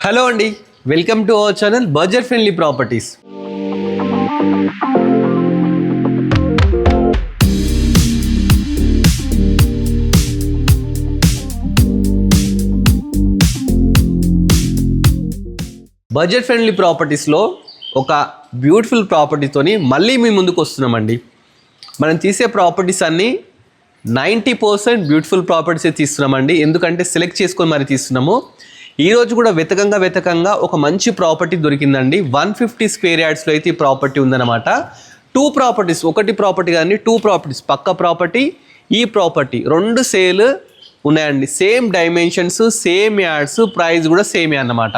Hello అండి, welcome to our channel budget friendly properties. Budget friendly ప్రాపర్టీస్లో ఒక beautiful ప్రాపర్టీతోని మళ్ళీ మీ ముందుకు వస్తున్నామండి. మనం తీసే ప్రాపర్టీస్ అన్నీ 90% బ్యూటిఫుల్ ప్రాపర్టీసే తీస్తున్నామండి. ఎందుకంటే సెలెక్ట్ చేసుకొని మరి తీస్తున్నాము. ఈరోజు కూడా వెతకంగా ఒక మంచి ప్రాపర్టీ దొరికిందండి. 150 స్క్వేర్ యార్డ్స్లో అయితే ఈ ప్రాపర్టీ ఉందన్నమాట. 2 ప్రాపర్టీస్, ఒకటి ప్రాపర్టీ కానీ 2 ప్రాపర్టీస్, పక్క ప్రాపర్టీ ఈ ప్రాపర్టీ 2 సేల్ ఉన్నాయండి. Same dimensions, same yards, price కూడా సేమే అన్నమాట.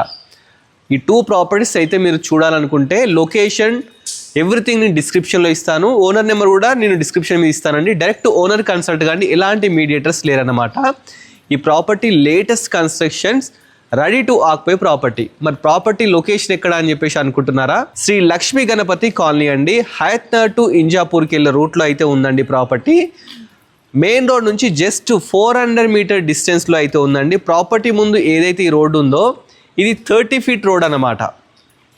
ఈ 2 ప్రాపర్టీస్ అయితే మీరు చూడాలనుకుంటే లొకేషన్ ఎవ్రీథింగ్ నేను డిస్క్రిప్షన్లో ఇస్తాను. ఓనర్ నెంబర్ కూడా నేను డిస్క్రిప్షన్ మీద ఇస్తానండి. డైరెక్ట్ ఓనర్ కన్సల్ట్ కానీ ఎలాంటి మీడియేటర్స్ లేరన్నమాట. ఈ property latest constructions, ready to occupy property. మరి ప్రాపర్టీ లొకేషన్ ఎక్కడ అని చెప్పేసి అనుకుంటున్నారా? శ్రీ లక్ష్మీ గణపతి కాలనీ అండి. హయత్నగర్ టు ఇంజాపూర్కి వెళ్ళే రూట్లో అయితే ఉందండి ప్రాపర్టీ. మెయిన్ రోడ్ నుంచి జస్ట్ 400 మీటర్ డిస్టెన్స్లో అయితే ఉందండి. ప్రాపర్టీ ముందు ఏదైతే ఈ రోడ్డు ఉందో ఇది 30 ఫీట్ రోడ్ అన్నమాట.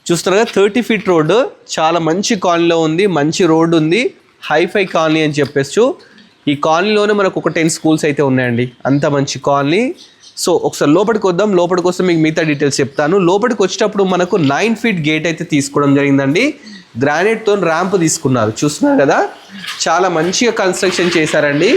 చూస్తున్నారు కదా, 30 ఫీట్ రోడ్డు. చాలా మంచి కాలనీలో ఉంది, మంచి రోడ్డు ఉంది, హైఫై కాలనీ అని చెప్పేచ్చు. ఈ కాలనీలోనే మనకు ఒక 10 స్కూల్స్ అయితే ఉన్నాయండి. అంత మంచి కాలనీ. సో ఒకసారి లోపలికి వద్దాం. లోపలికి వస్తే మీకు మిగతా డీటెయిల్స్ చెప్తాను. లోపలికి వచ్చేటప్పుడు మనకు 9 ఫీట్ గేట్ అయితే తీసుకోవడం జరిగిందండి. గ్రానైట్తో ర్యాంప్ తీసుకున్నారు. చూస్తున్నారు కదా, చాలా మంచిగా కన్స్ట్రక్షన్ చేశారండి.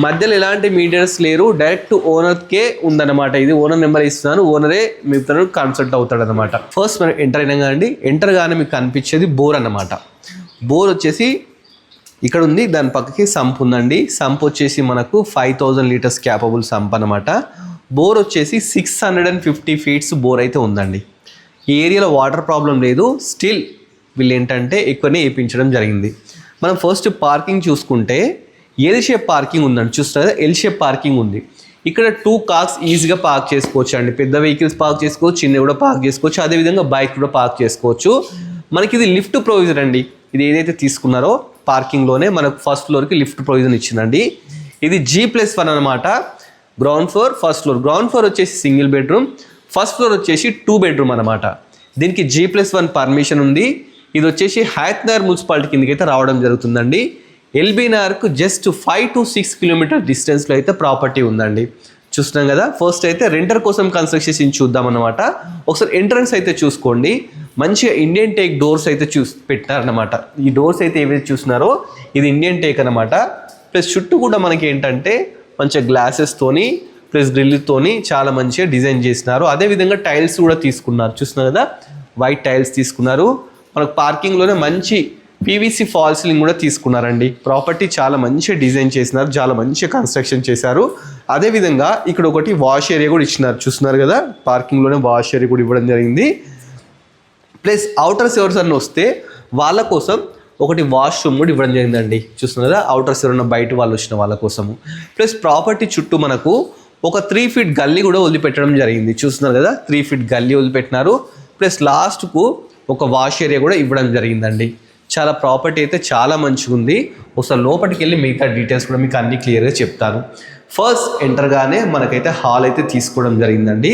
మధ్యలో ఎలాంటి మీడియర్స్ లేరు, డైరెక్ట్ ఓనర్కే ఉందన్నమాట. ఇది ఓనర్ నెంబర్ ఇస్తున్నాను, ఓనరే మీతో కన్సల్ట్ అవుతాడు అనమాట. ఫస్ట్ మనం ఎంటర్ అయినా అండి, ఎంటర్ గానే మీకు కనిపించేది బోర్ అన్నమాట. బోర్ వచ్చేసి ఇక్కడ ఉంది, దాని పక్కకి సంప్ ఉందండి. సంప్ వచ్చేసి మనకు 5000 లీటర్స్ క్యాపబుల్ సంప్ అనమాట. బోర్ వచ్చేసి 650 ఫీట్స్ బోర్ అయితే ఉందండి. ఈ ఏరియాలో వాటర్ ప్రాబ్లం లేదు. స్టిల్ వీళ్ళు ఏంటంటే ఎక్కువనే వేయించడం జరిగింది. మనం ఫస్ట్ పార్కింగ్ చూసుకుంటే ఎల్ షేప్ పార్కింగ్ ఉందండి. చూస్తున్నారు కదా, ఎల్ షేప్ పార్కింగ్ ఉంది. ఇక్కడ 2 కార్స్ ఈజీగా పార్క్ చేసుకోవచ్చు అండి. పెద్ద వెహికల్స్ పార్క్ చేసుకోవచ్చు, చిన్న కూడా పార్క్ చేసుకోవచ్చు, అదేవిధంగా బైక్ కూడా పార్క్ చేసుకోవచ్చు. మనకి ఇది లిఫ్ట్ ప్రొవిజన్ అండి. ఇది ఏదైతే తీసుకున్నారో పార్కింగ్లోనే మనకు ఫస్ట్ ఫ్లోర్కి లిఫ్ట్ ప్రొవిజన్ ఇచ్చిందండి. ఇది G+1 అనమాట. Ground floor, first floor. Ground floor వచ్చేసి సింగిల్ బెడ్రూమ్, ఫస్ట్ ఫ్లోర్ వచ్చేసి 2 బెడ్రూమ్ అనమాట. దీనికి G+1 పర్మిషన్ ఉంది. ఇది వచ్చేసి హయత్నగర్ మున్సిపాలిటీ కిందకి అయితే రావడం జరుగుతుందండి. ఎల్బీ నగర్కు జస్ట్ 5 to 6 కిలోమీటర్ డిస్టెన్స్లో అయితే ప్రాపర్టీ ఉందండి. చూస్తున్నాం కదా. ఫస్ట్ అయితే రెంటర్ కోసం కన్స్ట్రక్షన్ చూద్దాం అనమాట. ఒకసారి ఎంట్రన్స్ అయితే చూసుకోండి. మంచిగా ఇండియన్ టేక్ డోర్స్ అయితే పెట్టారనమాట. ఈ డోర్స్ అయితే ఏవైతే చూస్తున్నారో ఇది ఇండియన్ టేక్ అనమాట. ప్లస్ చుట్టూ కూడా మనకి ఏంటంటే మంచిగా గ్లాసెస్తోని ప్లస్ గ్రిల్తోని చాలా మంచిగా డిజైన్ చేసినారు. అదేవిధంగా టైల్స్ కూడా తీసుకున్నారు. చూస్తున్నారు కదా, వైట్ టైల్స్ తీసుకున్నారు. మనకు పార్కింగ్లోనే మంచి పీవీసీ ఫాల్ సీలింగ్ కూడా తీసుకున్నారండి. ప్రాపర్టీ చాలా మంచిగా డిజైన్ చేసినారు, చాలా మంచిగా కన్స్ట్రక్షన్ చేశారు. అదేవిధంగా ఇక్కడ ఒకటి వాష్ ఏరియా కూడా ఇచ్చినారు. చూస్తున్నారు కదా, పార్కింగ్లోనే వాష్ ఏరియా కూడా ఇవ్వడం జరిగింది. ప్లస్ అవుటర్స్ ఎవరిసన్నా వస్తే వాళ్ళ కోసం ఒకటి వాష్రూమ్ కూడా ఇవ్వడం జరిగిందండి. చూస్తున్నారు కదా, అవుటర్స్ ఎవరైనా బయట వాళ్ళు వచ్చిన వాళ్ళ కోసము. ప్లస్ ప్రాపర్టీ చుట్టూ మనకు ఒక 3 ఫీట్ గల్లీ కూడా వదిలిపెట్టడం జరిగింది. చూస్తున్నారు కదా, 3 ఫీట్ గల్లీ వదిలిపెట్టినారు. ప్లస్ లాస్ట్కు ఒక వాష్ ఏరియా కూడా ఇవ్వడం జరిగిందండి. చాలా ప్రాపర్టీ అయితే చాలా మంచిగా ఉంది. ఒకసారి లోపలికి వెళ్ళి మిగతా డీటెయిల్స్ కూడా మీకు అన్ని క్లియర్గా చెప్తాను. ఫస్ట్ ఎంటర్గానే మనకైతే హాల్ అయితే తీసుకోవడం జరిగిందండి.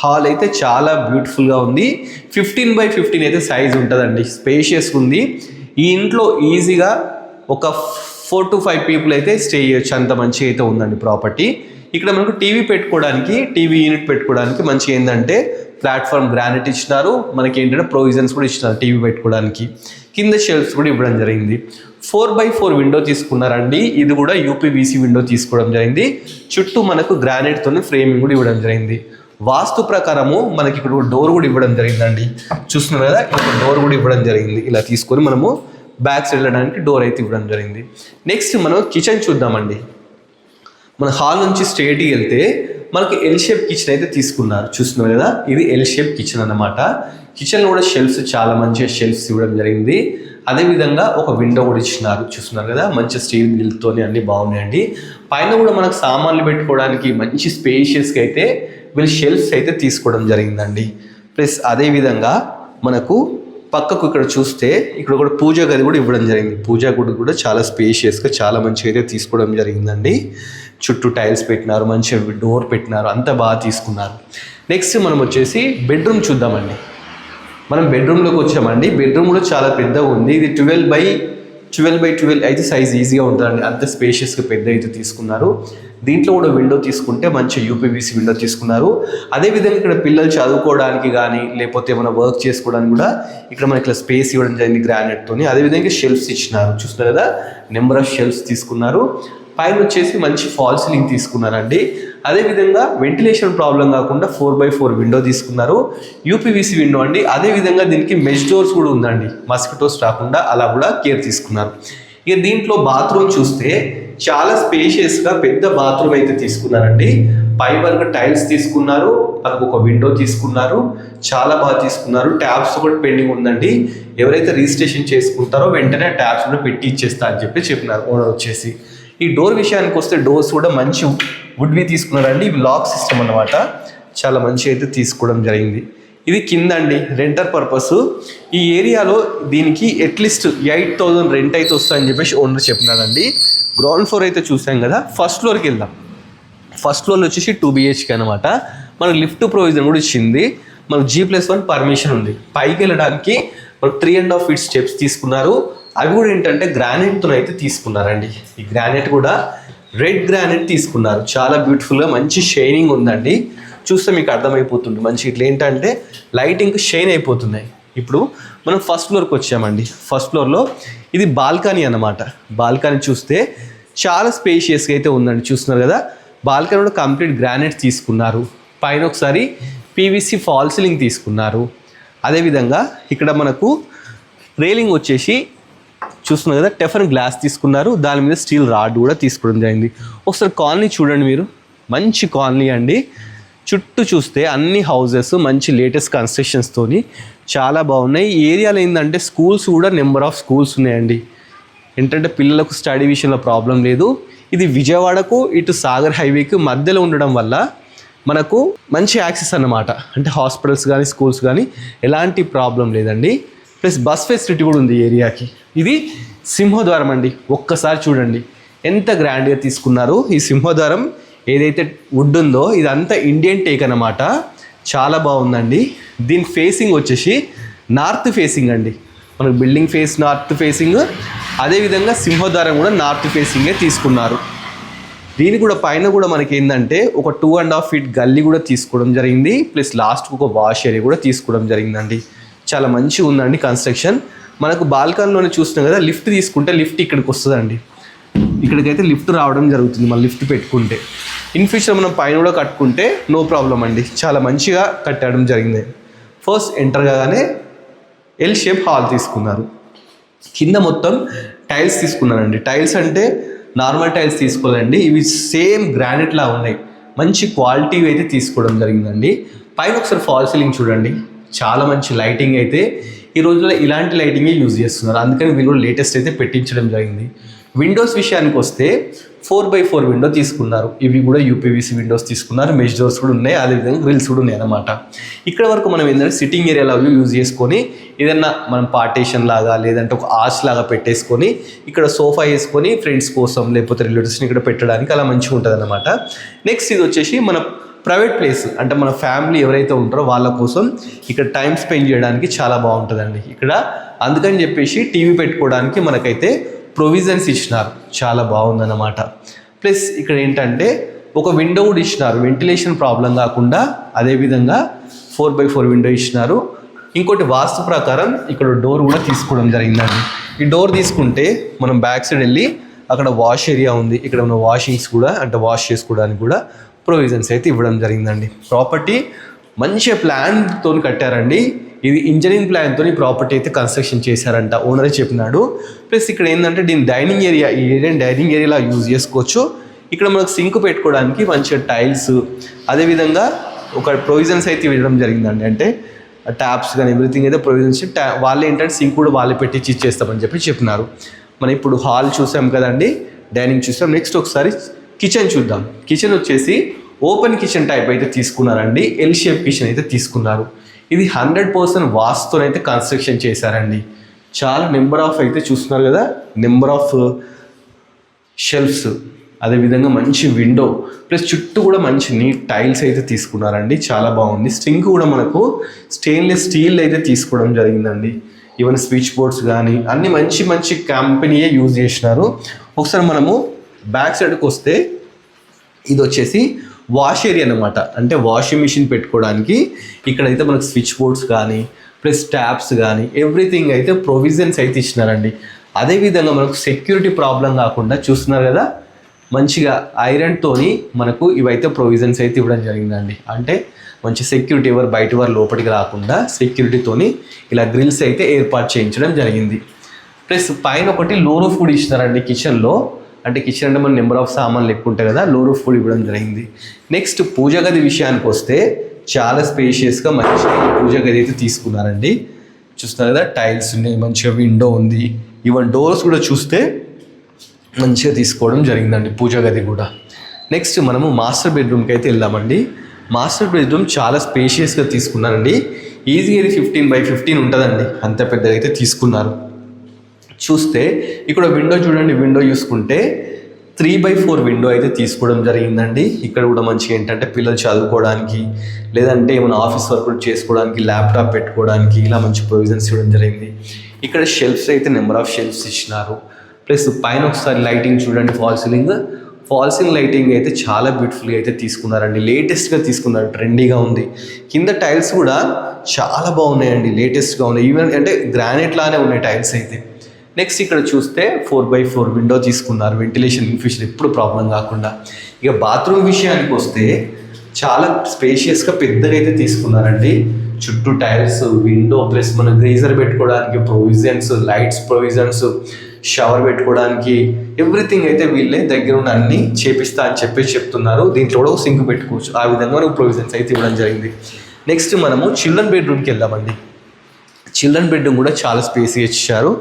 హాల్ అయితే చాలా బ్యూటిఫుల్గా ఉంది. 15x15 అయితే సైజ్ ఉంటుందండి. స్పేషియస్ ఉంది. ఈ ఇంట్లో ఈజీగా ఒక 4 to 5 పీపుల్ అయితే స్టే చేయొచ్చు, అంత మంచిగా అయితే ఉందండి ప్రాపర్టీ. ఇక్కడ మనకు టీవీ పెట్టుకోవడానికి, టీవీ యూనిట్ పెట్టుకోవడానికి మంచిగా ఏంటంటే ప్లాట్ఫామ్ గ్రానైట్ ఇచ్చినారు. మనకి ఏంటంటే ప్రొవిజన్స్ కూడా ఇచ్చినారు టీవీ పెట్టుకోవడానికి. కింద షెల్ఫ్స్ కూడా ఇవ్వడం జరిగింది. 4x4 విండో తీసుకున్నారండి. ఇది కూడా UPVC విండో తీసుకోవడం జరిగింది. చుట్టూ మనకు గ్రానైట్తో ఫ్రేమింగ్ కూడా ఇవ్వడం జరిగింది. వాస్తు ప్రకారము మనకి ఇక్కడ డోర్ కూడా ఇవ్వడం జరిగిందండి. చూస్తున్నారు కదా, ఇక్కడ డోర్ కూడా ఇవ్వడం జరిగింది. ఇలా తీసుకొని మనము బ్యాక్ సైడ్ వెళ్ళడానికి డోర్ అయితే ఇవ్వడం జరిగింది. నెక్స్ట్ మనం కిచెన్ చూద్దామండి. మన హాల్ నుంచి స్ట్రేట్గా వెళ్తే మనకి ఎల్ షేప్ కిచెన్ అయితే తీసుకున్నారు. చూస్తున్నారు కదా, ఇది ఎల్ షేప్ కిచెన్ అన్నమాట. కిచెన్లో కూడా షెల్ఫ్స్ చాలా మంచిగా షెల్ఫ్స్ ఇవ్వడం జరిగింది. అదేవిధంగా ఒక విండో కూడా ఇచ్చినారు. చూస్తున్నారు కదా, మంచి స్టీల్ గ్రిల్తోని అన్ని బాగున్నాయండి. పైన కూడా మనకు సామాన్లు పెట్టుకోవడానికి మంచి స్పేషియస్గా అయితే వీళ్ళు షెల్ఫ్స్ అయితే తీసుకోవడం జరిగిందండి. ప్లస్ అదేవిధంగా మనకు పక్కకు ఇక్కడ చూస్తే ఇక్కడ కూడా పూజా గది కూడా ఇవ్వడం జరిగింది. పూజా గది కూడా చాలా స్పేషియస్గా చాలా మంచిగా అయితే తీసుకోవడం జరిగిందండి. చుట్టూ టైల్స్ పెట్టినారు, మంచిగా డోర్ పెట్టినారు, అంతా బాగా తీసుకున్నారు. నెక్స్ట్ మనం వచ్చేసి బెడ్రూమ్ చూద్దామండి. మనం బెడ్రూమ్లోకి వచ్చామండి. బెడ్రూమ్ కూడా చాలా పెద్దగా ఉంది. ఇది 12x12 అయితే సైజ్ ఈజీగా ఉంటుందండి. అంత స్పేషియస్గా పెద్ద అయితే తీసుకున్నారు. దీంట్లో కూడా విండో తీసుకుంటే మంచి యూపీవీసీ విండో తీసుకున్నారు. అదేవిధంగా ఇక్కడ పిల్లలు చదువుకోవడానికి కానీ లేకపోతే ఏమైనా వర్క్ చేసుకోవడానికి కూడా ఇక్కడ మనకి ఇట్లా స్పేస్ ఇవ్వడం జరిగింది గ్రానైట్తోని. అదేవిధంగా షెల్ఫ్స్ ఇచ్చినారు, చూస్తున్నారు కదా, నెంబర్ ఆఫ్ షెల్ఫ్స్ తీసుకున్నారు. పైన వచ్చేసి మంచి ఫాల్ సీలింగ్ తీసుకున్నారండి. అదేవిధంగా వెంటిలేషన్ ప్రాబ్లం కాకుండా 4x4 విండో తీసుకున్నారు, యూపీవీసీ విండో అండి. అదేవిధంగా దీనికి మెష్ డోర్స్ కూడా ఉందండి, మస్కిటోస్ రాకుండా అలా కూడా కేర్ తీసుకున్నారు. ఇక దీంట్లో బాత్రూమ్ చూస్తే చాలా స్పేషియస్గా పెద్ద బాత్రూమ్ అయితే తీసుకున్నారండి. పై వరకు టైల్స్ తీసుకున్నారు, మనకు ఒక విండో తీసుకున్నారు, చాలా బాగా తీసుకున్నారు. ట్యాబ్స్ కూడా పెండింగ్ ఉందండి. ఎవరైతే రిజిస్ట్రేషన్ చేసుకుంటారో వెంటనే ట్యాబ్స్ కూడా పెట్టి ఇచ్చేస్తా అని చెప్పినారు ఓనర్ వచ్చేసి. ఈ డోర్ విషయానికి వస్తే డోర్స్ కూడా మంచి వుడ్వి తీసుకున్నారండి. ఇవి లాక్ సిస్టమ్ అన్నమాట, చాలా మంచి అయితే తీసుకోవడం జరిగింది. ఇది కింద అండి రెంటర్ పర్పస్. ఈ ఏరియాలో దీనికి అట్లీస్ట్ 8,000 రెంట్ అయితే వస్తాయని చెప్పేసి ఓనర్ చెప్పినాడండి. గ్రౌండ్ ఫ్లోర్ అయితే చూసాం కదా, ఫస్ట్ ఫ్లోర్కి వెళ్దాం. ఫస్ట్ ఫ్లోర్లో వచ్చేసి 2 BHK అనమాట. మనకు లిఫ్ట్ ప్రొవిజన్ కూడా ఇచ్చింది. మనకు G+1 పర్మిషన్ ఉంది. పైకి వెళ్ళడానికి మనకు 3.5 feet స్టెప్స్ తీసుకున్నారు. అవి కూడా ఏంటంటే గ్రానైట్తో అయితే తీసుకున్నారండి. ఈ గ్రానైట్ కూడా రెడ్ గ్రానైట్ తీసుకున్నారు, చాలా బ్యూటిఫుల్గా మంచి షైనింగ్ ఉందండి. చూస్తే మీకు అర్థమైపోతుంది మంచి ఇట్లా ఏంటంటే లైటింగ్ షైన్ అయిపోతున్నాయి. ఇప్పుడు మనం ఫస్ట్ ఫ్లోర్కి వచ్చామండి. ఫస్ట్ ఫ్లోర్లో ఇది బాల్కనీ అన్నమాట. బాల్కనీ చూస్తే చాలా స్పేషియస్గా అయితే ఉందండి, చూస్తున్నారు కదా. బాల్కనీ కూడా కంప్లీట్ గ్రానైట్ తీసుకున్నారు. పైన ఒకసారి PVC ఫాల్ సీలింగ్ తీసుకున్నారు. అదేవిధంగా ఇక్కడ మనకు రైలింగ్ వచ్చేసి చూస్తున్నారు కదా, టెఫన్ గ్లాస్ తీసుకున్నారు. దాని మీద స్టీల్ రాడ్ కూడా తీసుకోవడం జరిగింది. ఒకసారి కాలనీ చూడండి మీరు, మంచి కాలనీ అండి. చుట్టూ చూస్తే అన్ని హౌజెస్ మంచి లేటెస్ట్ కన్స్ట్రక్షన్స్తోని చాలా బాగున్నాయి. ఈ ఏరియాలో ఏంటంటే స్కూల్స్ కూడా నెంబర్ ఆఫ్ స్కూల్స్ ఉన్నాయండి. ఏంటంటే పిల్లలకు స్టడీ విషయంలో ప్రాబ్లం లేదు. ఇది విజయవాడకు ఇటు సాగర్ హైవేకి మధ్యలో ఉండడం వల్ల మనకు మంచి యాక్సెస్ అన్నమాట. అంటే హాస్పిటల్స్ కానీ స్కూల్స్ కానీ ఎలాంటి ప్రాబ్లం లేదండి. ప్లస్ బస్ ఫెసిలిటీ కూడా ఉంది ఏరియాకి. ఇది సింహద్వారం అండి, ఒక్కసారి చూడండి ఎంత గ్రాండ్గా తీసుకున్నారు. ఈ సింహద్వారం ఏదైతే వుడ్ ఉందో ఇదంతా ఇండియన్ టేక్ అన్నమాట, చాలా బాగుందండి. దీని ఫేసింగ్ వచ్చేసి నార్త్ ఫేసింగ్ అండి. మనకు బిల్డింగ్ ఫేస్ నార్త్ ఫేసింగ్, అదేవిధంగా సింహద్వారం కూడా నార్త్ ఫేసింగే తీసుకున్నారు. దీని కూడా పైన కూడా మనకి ఏంటంటే ఒక 2.5 feet గల్లీ కూడా తీసుకోవడం జరిగింది. ప్లస్ లాస్ట్కి ఒక వాష్ ఏరియా కూడా తీసుకోవడం జరిగిందండి. చాలా మంచిగా ఉందండి కన్స్ట్రక్షన్. మనకు బాల్కనీలోనే చూస్తున్నాం కదా, లిఫ్ట్ తీసుకుంటే లిఫ్ట్ ఇక్కడికి వస్తుందండి. ఇక్కడికైతే లిఫ్ట్ రావడం జరుగుతుంది. మనం లిఫ్ట్ పెట్టుకుంటే ఇన్ ఫ్యూచర్ మనం పైన కూడా కట్టుకుంటే నో ప్రాబ్లం అండి. చాలా మంచిగా కట్టడం జరిగింది. ఫస్ట్ ఎంటర్ కాగానే L షేప్ హాల్ తీసుకున్నారు. కింద మొత్తం టైల్స్ తీసుకున్నారండి. టైల్స్ అంటే నార్మల్ టైల్స్ తీసుకోలేండి, ఇవి సేమ్ గ్రానైట్ లా ఉన్నాయి. మంచి క్వాలిటీ అయితే తీసుకోవడం జరిగిందండి. పైన ఒకసారి ఫాల్ సీలింగ్ చూడండి, చాలా మంచి లైటింగ్ అయితే ఈ రోజుల్లో ఇలాంటి లైటింగే యూజ్ చేస్తున్నారు. అందుకని వీళ్ళు కూడా లేటెస్ట్ అయితే పెట్టించడం జరిగింది. విండోస్ విషయానికి వస్తే 4x4 విండో తీసుకున్నారు. ఇవి కూడా యూపీవీసీ విండోస్ తీసుకున్నారు. మెష్ డోర్స్ కూడా ఉన్నాయి, అదేవిధంగా గ్రిల్స్ కూడా ఉన్నాయి అన్నమాట. ఇక్కడ వరకు మనం ఏంటంటే సిట్టింగ్ ఏరియా లాగా యూజ్ చేసుకొని ఏదన్నా మనం పార్టీషన్ లాగా లేదంటే ఒక ఆర్చ్ లాగా పెట్టేసుకొని ఇక్కడ సోఫా వేసుకొని ఫ్రెండ్స్ కోసం లేకపోతే రిలేటివ్స్ని ఇక్కడ పెట్టడానికి అలా మంచిగా ఉంటుంది అన్నమాట. నెక్స్ట్ ఇది వచ్చేసి మన ప్రైవేట్ ప్లేస్, అంటే మన ఫ్యామిలీ ఎవరైతే ఉంటారో వాళ్ళ కోసం ఇక్కడ టైం స్పెండ్ చేయడానికి చాలా బాగుంటుందండి ఇక్కడ. అందుకని చెప్పేసి టీవీ పెట్టుకోవడానికి మనకైతే ప్రొవిజన్స్ ఇచ్చినారు, చాలా బాగుందన్నమాట. ప్లస్ ఇక్కడ ఏంటంటే ఒక విండో కూడా ఇచ్చినారు, వెంటిలేషన్ ప్రాబ్లం కాకుండా. అదేవిధంగా 4x4 విండో ఇచ్చినారు. ఇంకోటి వాస్తు ప్రకారం ఇక్కడ డోర్ కూడా తీసుకోవడం జరిగిందండి. ఈ డోర్ తీసుకుంటే మనం బ్యాక్ సైడ్ వెళ్ళి అక్కడ వాష్ ఏరియా ఉంది. ఇక్కడ ఉన్న వాషింగ్స్ కూడా అంటే వాష్ చేసుకోవడానికి కూడా ప్రొవిజన్స్ అయితే ఇవ్వడం జరిగిందండి. ప్రాపర్టీ మంచి ప్లాన్తో కట్టారండి. ఇది ఇంజనీరింగ్ ప్లాన్తో ప్రాపర్టీ అయితే కన్స్ట్రక్షన్ చేశారంట, ఓనరే చెప్పినాడు. ప్లస్ ఇక్కడ ఏంటంటే దీని డైనింగ్ ఏరియా, ఈ ఏరియాని డైనింగ్ ఏరియాలా యూజ్ చేసుకోవచ్చు. ఇక్కడ మనకు సింక్ పెట్టుకోవడానికి మంచిగా టైల్స్, అదేవిధంగా ఒక ప్రొవిజన్స్ అయితే ఇవ్వడం జరిగిందండి. అంటే ట్యాప్స్ కానీ ఎవ్రీథింగ్ అయితే ప్రొవిజన్స్ వాళ్ళే ఏంటంటే సింక్ కూడా వాళ్ళే పెట్టించి ఇచ్చేస్తామని చెప్పినారు. మనం ఇప్పుడు హాల్ చూసాం కదండి, డైనింగ్ చూసాం. నెక్స్ట్ ఒకసారి కిచెన్ చూద్దాం. కిచెన్ వచ్చేసి ఓపెన్ కిచెన్ టైప్ అయితే తీసుకున్నారండి. L షేప్ కిచెన్ అయితే తీసుకున్నారు. ఇది 100% వాస్తునైతే కన్స్ట్రక్షన్ చేశారండి. చాలా నెంబర్ ఆఫ్ అయితే చూస్తున్నారు కదా, నెంబర్ ఆఫ్ షెల్ఫ్స్ అదేవిధంగా మంచి విండో ప్లస్ చుట్టూ కూడా మంచి నీట్ టైల్స్ అయితే తీసుకున్నారండి, చాలా బాగుంది. స్టింక్ కూడా మనకు స్టెయిన్లెస్ స్టీల్ అయితే తీసుకోవడం జరిగిందండి. ఈవెన్ స్విచ్ బోర్డ్స్ కానీ అన్ని మంచి మంచి కంపెనీయే యూజ్ చేసినారు. ఒకసారి మనము బ్యాక్ సైడ్కి వస్తే ఇది వచ్చేసి వాష్ ఏరియా అనమాట. అంటే వాషింగ్ మిషన్ పెట్టుకోవడానికి ఇక్కడైతే మనకు స్విచ్ బోర్డ్స్ కానీ ప్లస్ ట్యాప్స్ కానీ ఎవ్రీథింగ్ అయితే ప్రొవిజన్స్ అయితే ఇచ్చినారండి. అదేవిధంగా మనకు సెక్యూరిటీ ప్రాబ్లం కాకుండా చూస్తున్నారు కదా, మంచిగా ఐరన్తోని మనకు ఇవైతే ప్రొవిజన్స్ అయితే ఇవ్వడం జరిగిందండి. అంటే మంచి సెక్యూరిటీ, ఎవరు బయట వారు లోపలికి రాకుండా సెక్యూరిటీతోని ఇలా గ్రిల్స్ అయితే ఏర్పాటు చేయించడం జరిగింది. ప్లస్ పైన ఒకటి లో రూఫ్ కూడా ఇచ్చినారండి కిచెన్లో. అంటే కిచెన్ అంటే మన నెంబర్ ఆఫ్ సామాన్లు ఎక్కువ ఉంటాయి కదా, లో రూఫ్ కూడా ఇవ్వడం జరిగింది. నెక్స్ట్ పూజ గది విషయానికి వస్తే చాలా స్పేషియస్గా మంచి పూజ గది అయితే తీసుకున్నారండి. చూస్తున్నారు కదా, టైల్స్ ఉన్నాయి, మంచిగా విండో ఉంది. ఈవెన్ డోర్స్ కూడా చూస్తే మంచిగా తీసుకోవడం జరిగిందండి పూజ గది కూడా. నెక్స్ట్ మనము మాస్టర్ బెడ్రూమ్కి అయితే వెళ్దామండి. మాస్టర్ బెడ్రూమ్ చాలా స్పేషియస్గా తీసుకున్నారండి. ఈజీగా 15x15 ఉంటుందండి, అంత పెద్దగా అయితే తీసుకున్నారు. చూస్తే ఇక్కడ విండో చూడండి, విండో చూసుకుంటే 3x4 విండో అయితే తీసుకోవడం జరిగిందండి. ఇక్కడ కూడా మంచిగా ఏంటంటే పిల్లలు చదువుకోవడానికి లేదంటే ఏమైనా ఆఫీస్ వర్క్ చేసుకోవడానికి, ల్యాప్టాప్ పెట్టుకోవడానికి ఇలా మంచి ప్రొవిజన్స్ ఇవ్వడం జరిగింది. ఇక్కడ షెల్ఫ్స్ అయితే నెంబర్ ఆఫ్ షెల్ఫ్స్ ఇచ్చినారు. ప్లస్ పైన ఒకసారి లైటింగ్ చూడండి, ఫాల్ సీలింగ్ లైటింగ్ అయితే చాలా బ్యూటిఫుల్గా అయితే తీసుకున్నారండి. లేటెస్ట్గా తీసుకున్నారు, ట్రెండీగా ఉంది. కింద టైల్స్ కూడా చాలా బాగున్నాయండి, లేటెస్ట్గా ఉన్నాయి. ఈవెన్ అంటే గ్రానైట్ లానే ఉన్నాయి టైల్స్ అయితే. నెక్స్ట్ ఇక్కడ చూస్తే 4x4 విండో తీసుకున్నారు, వెంటిలేషన్ ఇన్ఫ్యూషన్ ఎప్పుడు ప్రాబ్లం కాకుండా. ఇక బాత్రూమ్ విషయానికి వస్తే చాలా స్పేషియస్గా పెద్దగా అయితే తీసుకున్నారండి. చుట్టూ టైల్స్, విండో ప్లస్ మన గ్రీజర్ పెట్టుకోవడానికి ప్రొవిజన్స్, లైట్స్ ప్రొవిజన్స్, షవర్ పెట్టుకోవడానికి ఎవ్రీథింగ్ అయితే వీళ్ళే దగ్గర ఉన్న అన్ని చేపిస్తా అని చెప్పేసి చెప్తున్నారు. దీంట్లో కూడా సింక్ పెట్టుకోవచ్చు, ఆ విధంగా మనకు ప్రొవిజన్స్ అయితే ఇవ్వడం జరిగింది. నెక్స్ట్ మనము చిల్డ్రన్ బెడ్రూమ్కి వెళ్దామండి. చిల్డ్రన్ బెడ్రూమ్ కూడా చాలా స్పేస్గా ఇచ్చారు.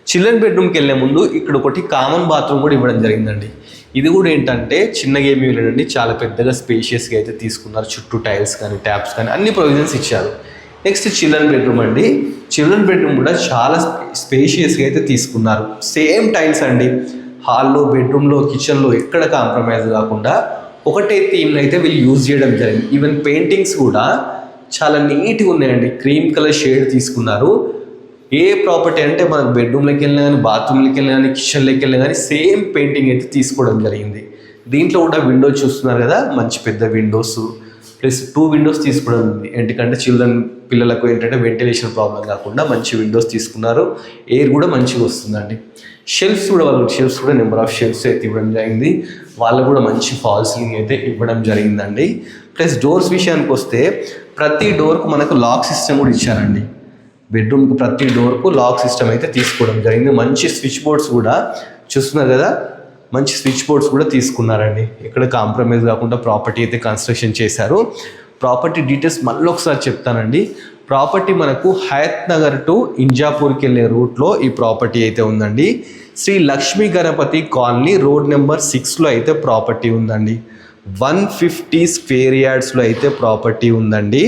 చిల్డ్రన్ బెడ్రూమ్కి వెళ్ళే ముందు ఇక్కడ ఒకటి కామన్ బాత్రూమ్ కూడా ఇవ్వడం జరిగిందండి. ఇది కూడా ఏంటంటే చిన్నగా ఏమీ లేదండి, చాలా పెద్దగా స్పేషియస్గా అయితే తీసుకున్నారు. చుట్టూ టైల్స్ కానీ ట్యాప్స్ కానీ అన్ని ప్రొవిజన్స్ ఇచ్చారు. నెక్స్ట్ చిల్డ్రన్ బెడ్రూమ్ అండి. చిల్డ్రన్ బెడ్రూమ్ కూడా చాలా స్పేషియస్గా అయితే తీసుకున్నారు. సేమ్ టైల్స్ అండి, హాల్లో, బెడ్రూమ్లో, కిచెన్లో ఎక్కడ కాంప్రమైజ్ కాకుండా ఒకటే థీమ్ అయితే వీళ్ళు యూజ్ చేయడం జరిగింది. ఈవెన్ పెయింటింగ్స్ కూడా చాలా నీట్గా ఉన్నాయండి, క్రీమ్ కలర్ షేడ్ తీసుకున్నారు. ఏ ప్రాపర్టీ అంటే మనకు బెడ్రూమ్లోకి వెళ్ళినా కానీ, బాత్రూమ్లోకి వెళ్ళినా కానీ, కిచెన్లోకి వెళ్ళినా కానీ సేమ్ పెయింటింగ్ అయితే తీసుకోవడం జరిగింది. దీంట్లో కూడా విండో చూస్తున్నారు కదా, మంచి పెద్ద విండోస్ ప్లస్ 2 విండోస్ తీసుకోవడం ఉంది. ఎందుకంటే చిల్డ్రన్ పిల్లలకు ఏంటంటే వెంటిలేషన్ ప్రాబ్లం కాకుండా మంచి విండోస్ తీసుకున్నారు. ఎయిర్ కూడా మంచిగా వస్తుందండి. షెల్ఫ్స్ కూడా నెంబర్ ఆఫ్ షెల్ఫ్స్ అయితే ఇవ్వడం జరిగింది. వాళ్ళు కూడా మంచి ఫాల్ సీలింగ్ అయితే ఇవ్వడం జరిగిందండి. ప్లస్ డోర్స్ విషయానికి వస్తే ప్రతి డోర్కు మనకు లాక్ సిస్టమ్ కూడా ఇచ్చారండి. బెడ్రూమ్కి ప్రతి డోర్కు లాక్ సిస్టమ్ అయితే తీసుకోవడం జరిగింది. మంచి స్విచ్ బోర్డ్స్ కూడా చూస్తున్నారు కదా, మంచి స్విచ్ బోర్డ్స్ కూడా తీసుకున్నారండి. ఇక్కడ కాంప్రమైజ్ కాకుండా ప్రాపర్టీ అయితే కన్స్ట్రక్షన్ చేశారు. ప్రాపర్టీ డీటెయిల్స్ మళ్ళీ ఒకసారి చెప్తానండి. ప్రాపర్టీ మనకు హయత్ నగర్ టు ఇంజాపూర్కి వెళ్ళే రూట్లో ఈ ప్రాపర్టీ అయితే ఉందండి. Sri Lakshmi Ganapathi colony road number 6లో అయితే ప్రాపర్టీ ఉందండి. 150 స్క్వేర్ యార్డ్స్లో అయితే ప్రాపర్టీ ఉందండి.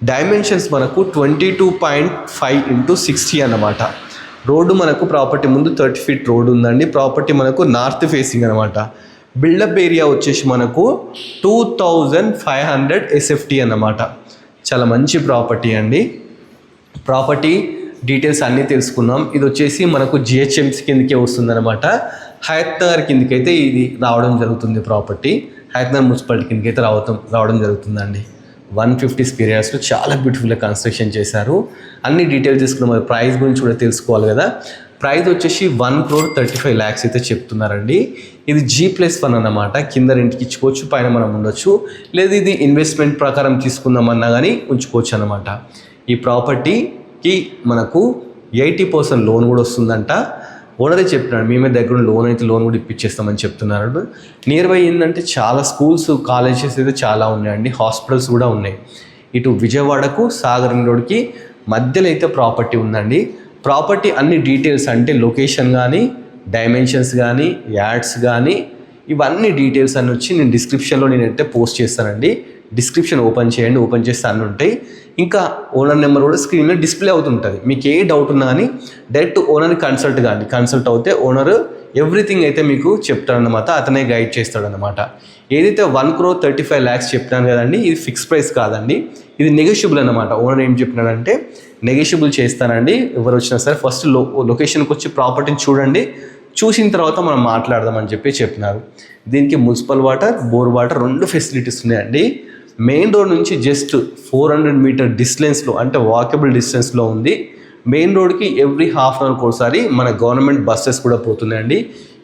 డైమెన్షన్స్ మనకు 22.5 × 60 అన్నమాట. రోడ్డు మనకు ప్రాపర్టీ ముందు 30 ఫీట్ రోడ్డు ఉందండి. ప్రాపర్టీ మనకు నార్త్ ఫేసింగ్ అనమాట. బిల్డప్ ఏరియా వచ్చేసి మనకు 2500 SFT అన్నమాట. చాలా మంచి ప్రాపర్టీ అండి. ప్రాపర్టీ డీటెయిల్స్ అన్నీ తెలుసుకున్నాం. ఇది వచ్చేసి మనకు GHMC కిందకే వస్తుందన్నమాట. హయత్ నగర్ కిందకైతే ఇది రావడం జరుగుతుంది. ప్రాపర్టీ హయత్ నగర్ మున్సిపాలిటీ కిందకైతే రావడం జరుగుతుందండి. 150 స్క్వేర్ యార్డ్స్లో చాలా బ్యూటిఫుల్గా కన్స్ట్రక్షన్ చేశారు. అన్ని డీటెయిల్స్ తీసుకున్నాం. మరి ప్రైస్ గురించి కూడా తెలుసుకోవాలి కదా. ప్రైస్ వచ్చేసి 1,35 lakhs అయితే చెప్తున్నారండి. ఇది G+1 అన్నమాట. కింద రెంట్కి ఇచ్చుకోవచ్చు, పైన మనం ఉండొచ్చు. లేదు ఇది ఇన్వెస్ట్మెంట్ ప్రకారం తీసుకుందామన్నా కానీ ఉంచుకోవచ్చు అన్నమాట. ఈ ప్రాపర్టీకి మనకు 80% లోన్ కూడా వస్తుందంట. ఓనరే చెప్పినాడు, మేమే దగ్గర లోన్ కూడా ఇప్పించేస్తామని చెప్తున్నారు. నియర్ బై ఏంటంటే చాలా స్కూల్స్, కాలేజెస్ అయితే చాలా ఉన్నాయండి. హాస్పిటల్స్ కూడా ఉన్నాయి. ఇటు విజయవాడకు, సాగర్ రోడ్కి మధ్యలో అయితే ప్రాపర్టీ ఉందండి. ప్రాపర్టీ అన్ని డీటెయిల్స్ అంటే లొకేషన్ కానీ, డైమెన్షన్స్ కానీ, యాడ్స్ కానీ ఇవన్నీ డీటెయిల్స్ అన్ని వచ్చి నేను డిస్క్రిప్షన్లో నేనైతే పోస్ట్ చేస్తానండి. డిస్క్రిప్షన్ ఓపెన్ చేయండి, ఓపెన్ చేస్తే అన్నీ ఉంటాయి. ఇంకా ఓనర్ నెంబర్ కూడా స్క్రీన్లో డిస్ప్లే అవుతుంటుంది. మీకు ఏ డౌట్ ఉన్నా కానీ డైరెక్ట్ ఓనర్ని కన్సల్ట్ అవుతే ఓనర్ ఎవ్రీథింగ్ అయితే మీకు చెప్తాడనమాట, అతనే గైడ్ చేస్తాడనమాట. ఏదైతే 1,35,00,000 చెప్పినాను కదండి, ఇది ఫిక్స్ ప్రైస్ కాదండి, ఇది నెగోషియబుల్ అనమాట. ఓనర్ ఏం చెప్పినాడంటే నెగోషియబుల్ చేస్తానండి, ఎవరు వచ్చినా సరే ఫస్ట్ లొకేషన్కి వచ్చి ప్రాపర్టీని చూడండి, చూసిన తర్వాత మనం మాట్లాడదామని చెప్పినారు. దీనికి municipal water, bore water 2 facilities ఉన్నాయండి. మెయిన్ రోడ్ నుంచి జస్ట్ 400 మీటర్ డిస్టెన్స్లో, అంటే వాకబుల్ డిస్టెన్స్లో ఉంది. మెయిన్ రోడ్కి ఎవ్రీ హాఫ్ అన్ అవర్కి ఒకసారి మన గవర్నమెంట్ బస్సెస్ కూడా పోతున్నాయండి.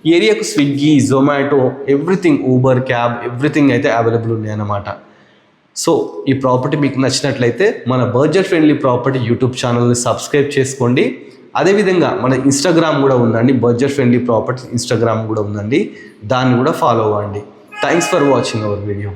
ఈ ఏరియాకు Swiggy, Zomato, everything, Uber, cab, everything అయితే అవైలబుల్ ఉన్నాయన్నమాట. సో ఈ ప్రాపర్టీ మీకు నచ్చినట్లయితే మన బడ్జెట్ ఫ్రెండ్లీ ప్రాపర్టీ యూట్యూబ్ ఛానల్ని సబ్స్క్రైబ్ చేసుకోండి. అదేవిధంగా మన ఇన్స్టాగ్రామ్ కూడా ఉందండి, బడ్జెట్ ఫ్రెండ్లీ ప్రాపర్టీ ఇన్స్టాగ్రామ్ కూడా ఉందండి, దాన్ని కూడా ఫాలో అవ్వండి. Thanks for watching our video.